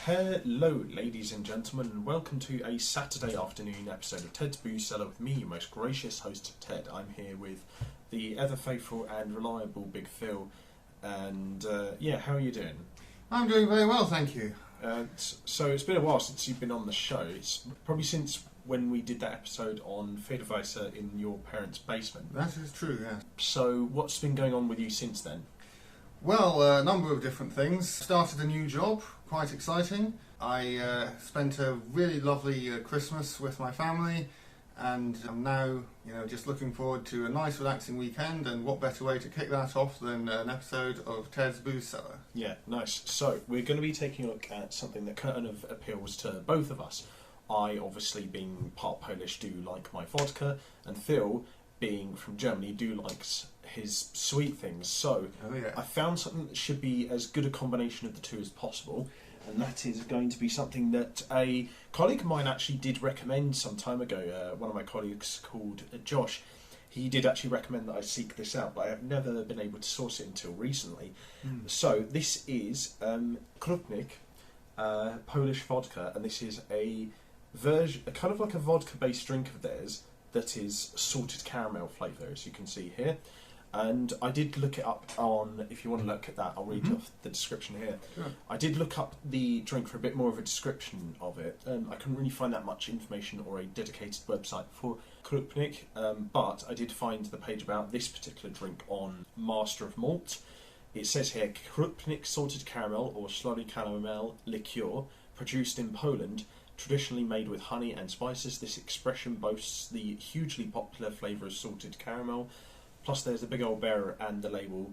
Hello, ladies and gentlemen, and welcome to a Saturday afternoon episode of Ted's Booze Cellar with me, your most gracious host, Ted. I'm here with the ever-faithful and reliable Big Phil, and how are you doing? I'm doing very well, thank you. So it's been a while since you've been on the show. It's probably since when we did that episode on Federweiser in your parents' basement. That is true, yes. So what's been going on with you since then? Well, a number of different things. Started a new job, quite exciting. I spent a really lovely Christmas with my family, and I'm now, just looking forward to a nice relaxing weekend, and what better way to kick that off than an episode of Ted's Booze Cellar. Yeah, nice. So we're going to be taking a look at something that kind of appeals to both of us. I, obviously being part Polish, do like my vodka, and Phil, being from Germany, do likes his sweet things. So I found something that should be as good a combination of the two as possible, and that is going to be something that a colleague of mine actually did recommend some time ago. One of my colleagues called Josh, he did actually recommend that I seek this out, but I have never been able to source it until recently. So this is Krupnik Polish vodka, and this is a version, kind of like a vodka-based drink of theirs that is salted caramel flavour, as you can see here. And I did look it up on, if you want to look at that, I'll read off the description here. Sure. I did look up the drink for a bit more of a description of it. I couldn't really find that much information or a dedicated website for Krupnik, but I did find the page about this particular drink on Master of Malt. It says here, Krupnik salted caramel or slurry caramel liqueur, produced in Poland, traditionally made with honey and spices. This expression boasts the hugely popular flavour of salted caramel. Plus there's a big old bear and the label,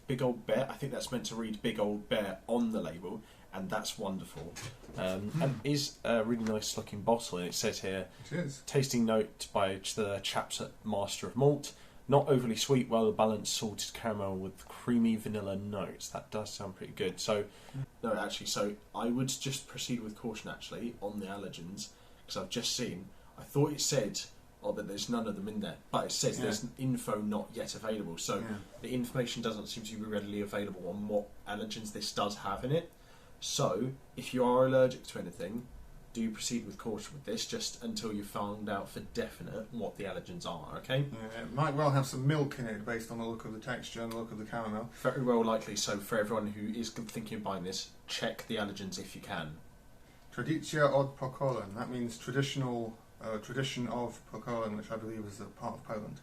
big old bear, I think that's meant to read big old bear on the label, and that's wonderful. And it is a really nice looking bottle, and it says here, It is. tasting note by the chaps at Master of Malt, not overly sweet, well balanced salted caramel with creamy vanilla notes. That does sound pretty good. So, no, actually, so I would just proceed with caution actually on the allergens, because I've just seen, I thought it said that there's none of them in there, but it says there's info not yet available, so the information doesn't seem to be readily available on what allergens this does have in it. So if you are allergic to anything, do proceed with caution with this, just until you've found out for definite what the allergens are, okay? Yeah, it might well have some milk in it based on the look of the texture and the look of the caramel. Very well likely, so for everyone who is thinking of buying this, check the allergens if you can. Tradycja od pokoleń, that means tradition of Pokoleń, which I believe is a part of Poland.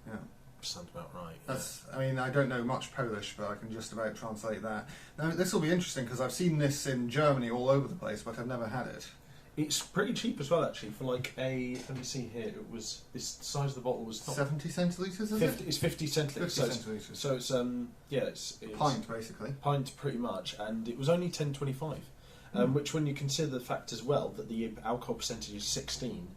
Yeah. Sounds about right. That's. I mean, I don't know much Polish, but I can just about translate that. Now, this will be interesting because I've seen this in Germany all over the place, but I've never had it. It's pretty cheap as well, actually. For like a, let me see here. It was this size of the bottle was not 70 centilitres, is 50, it? It's 50 centilitres. 50 centilitres. So it's a pint, basically. Pint, pretty much, and it was only 10.25. Which, when you consider the fact as well that the alcohol percentage is 16,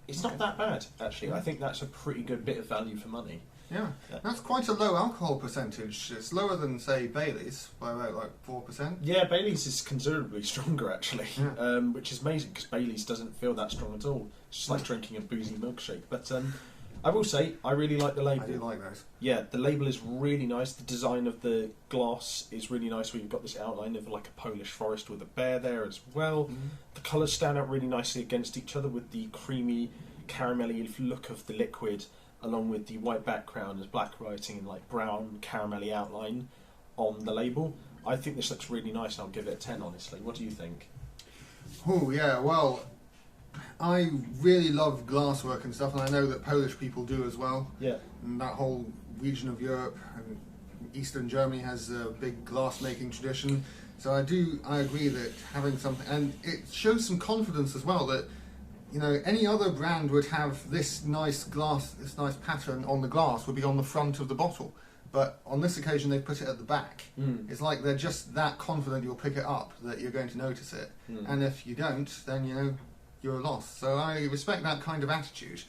it's not that bad, actually. I think that's a pretty good bit of value for money. Yeah, that's quite a low alcohol percentage. It's lower than, say, Bailey's by about like 4%. Yeah, Bailey's is considerably stronger, actually, which is amazing because Bailey's doesn't feel that strong at all. It's just like drinking a boozy milkshake. But I will say, I really like the label. I do like those. Yeah, the label is really nice. The design of the glass is really nice, where you've got this outline of like a Polish forest with a bear there as well. The colours stand out really nicely against each other with the creamy, caramelly look of the liquid, along with the white background as black writing and like brown caramelly outline on the label. I think this looks really nice, and I'll give it a 10, honestly. What do you think? Oh, yeah, well, I really love glasswork and stuff, and I know that Polish people do as well. Yeah. And that whole region of Europe and Eastern Germany has a big glass-making tradition. So I agree that having something, and it shows some confidence as well that, any other brand would have this nice pattern on the glass would be on the front of the bottle. But on this occasion, they've put it at the back. It's like they're just that confident you'll pick it up, that you're going to notice it. And if you don't, then, you're lost. So I respect that kind of attitude.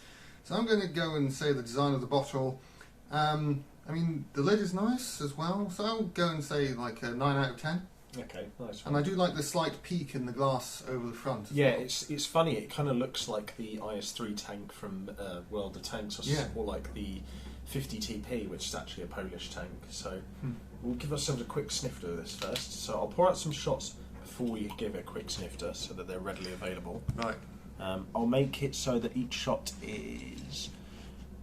So I'm going to go and say the design of the bottle. I mean, the lid is nice as well. So I'll go and say like a 9 out of 10. Okay, nice. And I do like the slight peak in the glass over the front. Yeah, well. It's funny. It kind of looks like the IS-3 tank from World of Tanks, or like the 50 TP, which is actually a Polish tank. So we'll give ourselves a quick snifter of this first. So I'll pour out some shots before we give it a quick snifter so that they're readily available. Right. I'll make it so that each shot is...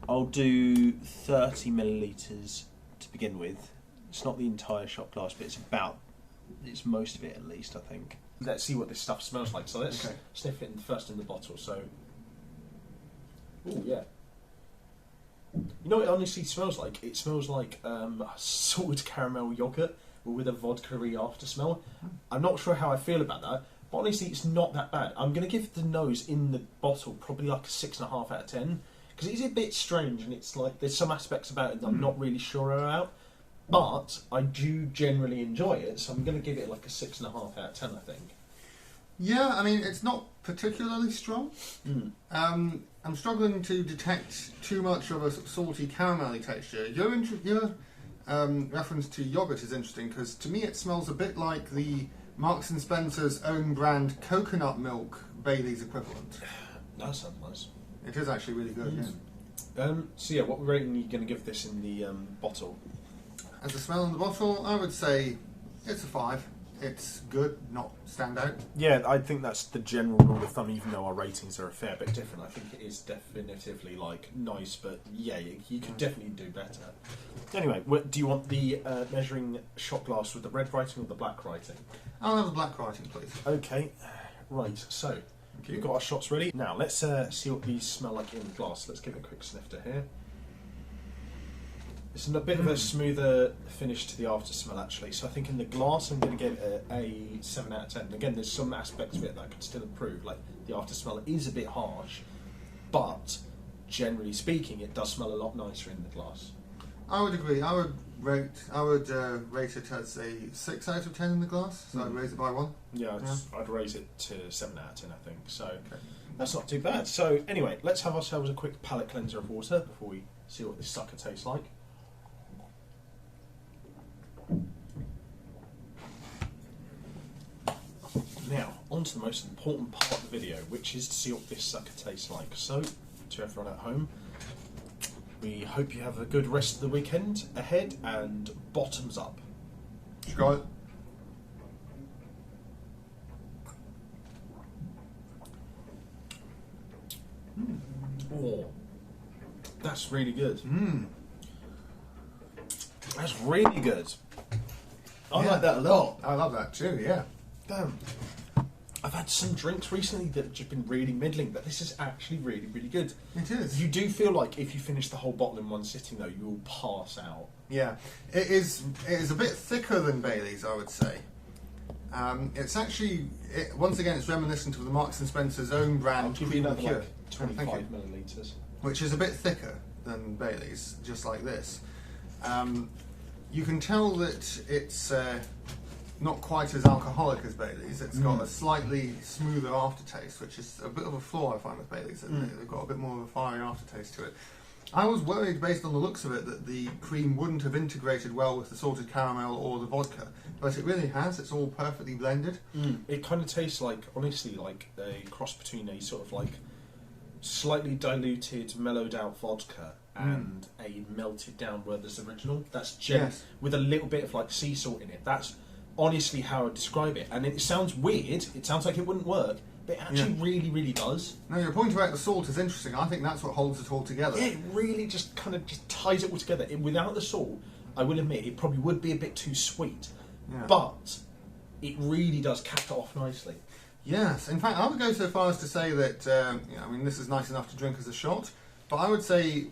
I'll do 30 millilitres to begin with. It's not the entire shot glass, but it's most of it at least, I think. Let's see what this stuff smells like. So let's sniff it first in the bottle. So, oh yeah. You know what it honestly smells like? It smells like salted caramel yogurt with a vodka-y after smell. I'm not sure how I feel about that, but honestly, it's not that bad. I'm going to give the nose in the bottle probably like a 6.5 out of 10 because it is a bit strange and it's like there's some aspects about it that I'm not really sure about. But I do generally enjoy it, so I'm going to give it like a 6.5 out of 10, I think. Yeah, I mean, it's not particularly strong. I'm struggling to detect too much of a salty caramelly texture. Your reference to yogurt is interesting because to me it smells a bit like the Marks and Spencer's own brand coconut milk Bailey's equivalent. That sounds nice. It is actually really good, yeah. So yeah, what rating are you going to give this in the bottle? As a smell in the bottle, I would say it's a 5. It's good, not stand out. Yeah, I think that's the general rule of thumb, even though our ratings are a fair bit different. I think it is definitively, like, nice, but yeah, you could definitely do better. Anyway, do you want the measuring shot glass with the red writing or the black writing? I'll have the black writing, please. Okay, right, so we've got our shots ready. Now, let's see what these smell like in the glass. Let's give it a quick snifter here. It's a bit of a smoother finish to the after smell, actually. So I think in the glass, I'm going to give it a 7 out of 10. Again, there's some aspects of it that I could still improve. Like the after smell is a bit harsh, but generally speaking, it does smell a lot nicer in the glass. I would agree. I would rate it as a 6 out of 10 in the glass. So I'd raise it by 1. Yeah, I'd raise it to 7 out of 10, I think. So that's not too bad. So anyway, let's have ourselves a quick palate cleanser of water before we see what this sucker tastes like. Now, on to the most important part of the video, which is to see what this sucker tastes like. So, to everyone at home, we hope you have a good rest of the weekend ahead, and bottoms up. Try it. Oh, that's really good. That's really good. I like that a lot. I love that too, yeah. Damn. I've had some drinks recently that have just been really middling, but this is actually really, really good. It is. You do feel like if you finish the whole bottle in one sitting, though, you will pass out. Yeah. It is a bit thicker than Bailey's, I would say. It's actually, once again, it's reminiscent of the Marks and Spencer's own brand. I'll give you another Krupnik, like 25 millilitres. which is a bit thicker than Bailey's, just like this. You can tell that it's not quite as alcoholic as Bailey's. It's got a slightly smoother aftertaste, which is a bit of a flaw I find with Bailey's. They've got a bit more of a fiery aftertaste to it. I was worried, based on the looks of it, that the cream wouldn't have integrated well with the salted caramel or the vodka, but it really has. It's all perfectly blended. It kind of tastes like, honestly, like a cross between a sort of like slightly diluted, mellowed out vodka and a melted down Werther's Original. That's with a little bit of like sea salt in it. That's honestly how I'd describe it. And it sounds weird. It sounds like it wouldn't work, but it actually really, really does. No, your point about the salt is interesting. I think that's what holds it all together. Yeah, it really just kind of just ties it all together. Without the salt, I will admit, it probably would be a bit too sweet. Yeah. But it really does cap it off nicely. Yes, in fact, I would go so far as to say that, I mean, this is nice enough to drink as a shot, but I would say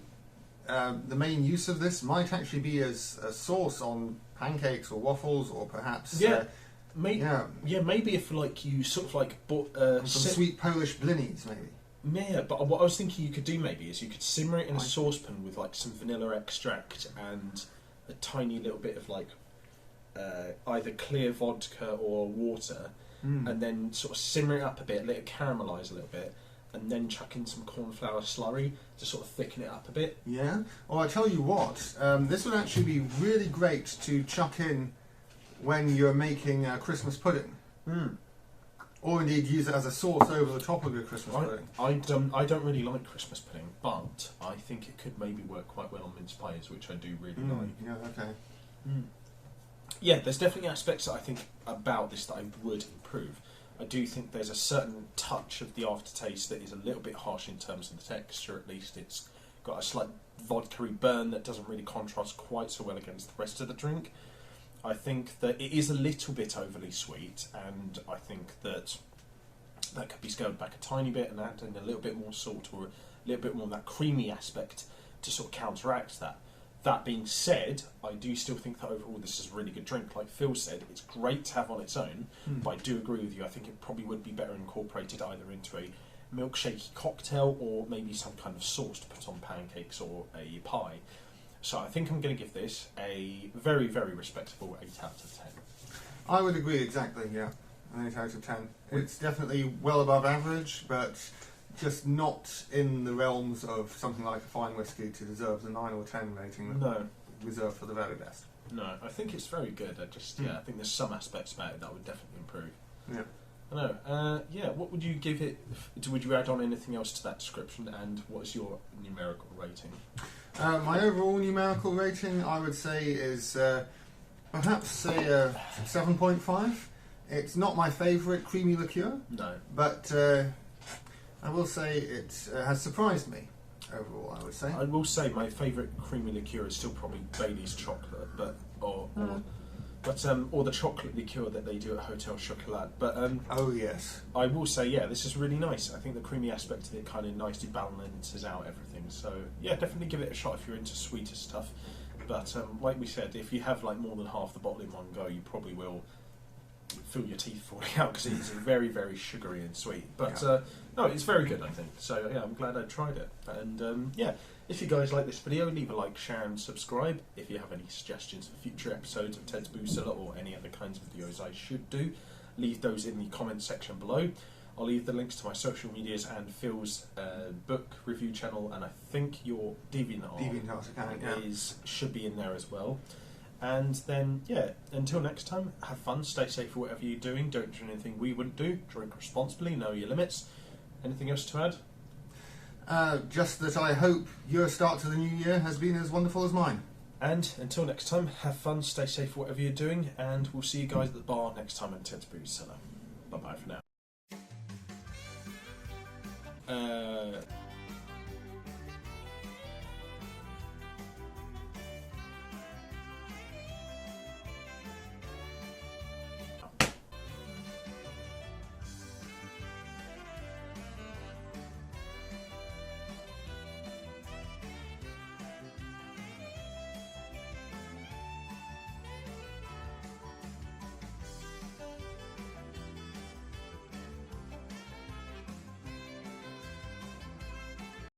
the main use of this might actually be as a sauce on pancakes or waffles, or perhaps... maybe if like you sort of like bought some sweet Polish blinis, maybe. Yeah, but what I was thinking you could do maybe is you could simmer it in a saucepan with like some vanilla extract and a tiny little bit of like either clear vodka or water, and then sort of simmer it up a bit, let it caramelise a little bit, and then chuck in some cornflour slurry to sort of thicken it up a bit. Yeah. Well, I tell you what, this would actually be really great to chuck in when you're making Christmas pudding. Or indeed use it as a sauce over the top of your Christmas pudding. I don't really like Christmas pudding, but I think it could maybe work quite well on mince pies, which I do really like. Yeah, okay. Yeah, there's definitely aspects that I think about this that I would improve. I do think there's a certain touch of the aftertaste that is a little bit harsh in terms of the texture, at least. It's got a slight vodka-y burn that doesn't really contrast quite so well against the rest of the drink. I think that it is a little bit overly sweet, and I think that could be scaled back a tiny bit and add in a little bit more salt or a little bit more of that creamy aspect to sort of counteract that. That being said, I do still think that overall this is a really good drink. Like Phil said, it's great to have on its own, but I do agree with you. I think it probably would be better incorporated either into a milkshakey cocktail or maybe some kind of sauce to put on pancakes or a pie. So I think I'm going to give this a very, very respectable 8 out of 10. I would agree exactly, yeah. An 8 out of 10. It's definitely well above average, but just not in the realms of something like a fine whiskey to deserve the 9 or 10 rating that reserved for the very best. No, I think it's very good. I think there's some aspects about it that would definitely improve. Yeah. I know. What would you give it? Would you add on anything else to that description? And what is your numerical rating? My overall numerical rating, I would say, is perhaps say a 7.5. It's not my favourite creamy liqueur. No. But I will say it has surprised me overall, I would say. I will say my favourite creamy liqueur is still probably Bailey's chocolate, or the chocolate liqueur that they do at Hotel Chocolat. But oh yes, I will say this is really nice. I think the creamy aspect of it kind of nicely balances out everything. So yeah, definitely give it a shot if you're into sweeter stuff. But like we said, if you have like more than half the bottle in one go, you probably will feel your teeth falling out because it's very, very sugary and sweet. But no, it's very good, I think. So yeah, I'm glad I tried it. And if you guys like this video, leave a like, share and subscribe. If you have any suggestions for future episodes of Ted's Booze Cellar or any other kinds of videos I should do, leave those in the comments section below. I'll leave the links to my social medias and Phil's book review channel, and I think your DeviantArt account should be in there as well. And then, until next time, have fun, stay safe for whatever you're doing, don't do anything we wouldn't do, drink responsibly, know your limits. Anything else to add? Just that I hope your start to the new year has been as wonderful as mine. And until next time, have fun, stay safe for whatever you're doing, and we'll see you guys at the bar next time on Ted's Booze Cellar. Bye-bye for now.